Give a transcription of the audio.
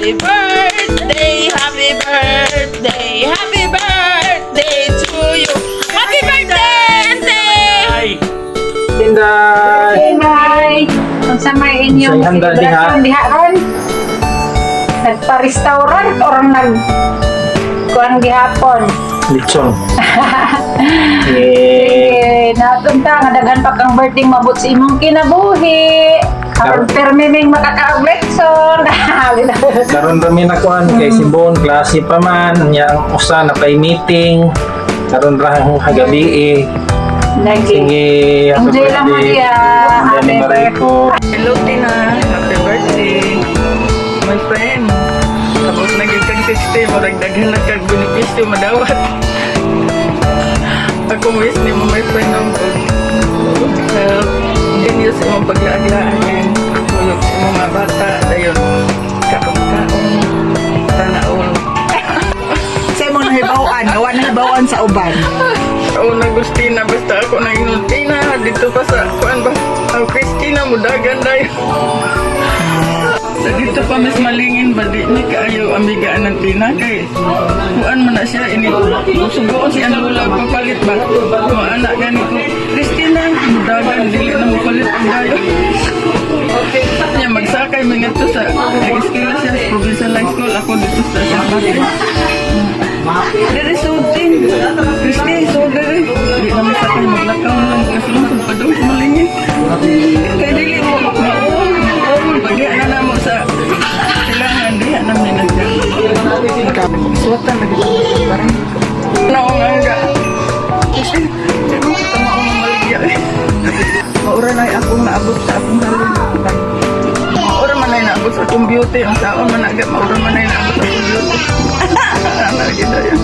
Happy birthday, happy birthday, happy birthday to you. Happy birthday, Ante! Inday! Inday! Kung sa may inyong Sa handa diha. diha ron, nagpa-restaurant o kuang gihapon. Lechon. Eh, Natunta nga daghan pa kang birthday mabot sa imong kinabuhi. Karon permiming makaka-Blackson. karon rami na kuan kay si Bon, klase pa man. Nya ang usa na kay meeting. Karon ra ang gabi eh. Sige, happy Enjoy lang mo birthday. diya. Happy Happy birthday. Hello, Tina. Happy birthday. My friend. Tapos naging kag-60, maragdaghan na kag-benepisyo madawat. Ako wish ni mo, my friend, ng genius sa mga paglaaglaan and tulog sa mga bata. Dayon, kaong-kaong tanaol. Sa imong nahibawan, gawa nahibawan sa uban. Oo, Agustina, basta ako na inultina. Dito pa sa, kuan ba? Ang Christina, mudagan dayo. Sa dito pa mas malingin ba di ni kaayo amigaan ng Tina kay kuan man na siya ini susubuon siya ang lula papalit ba mo anak gani ko Christina mudagan dili na mo palit dayo niya magsakay mga to sa nag-eskwela siya sa provincial high school ako dito sa Sabate Dere sudin Christy so dere di na masakay maglakaw lang kasi lungsod pa daw malingin kay dili mo maon bagay na na mo sa kailangan diha namin suwatan lagi parang naunga kasi sino kita maunga maligya maura na akong naabot sa akong halin maura man na naabot sa akong beauty ang saon man agad maura man na naabot sa akong beauty lagi dayo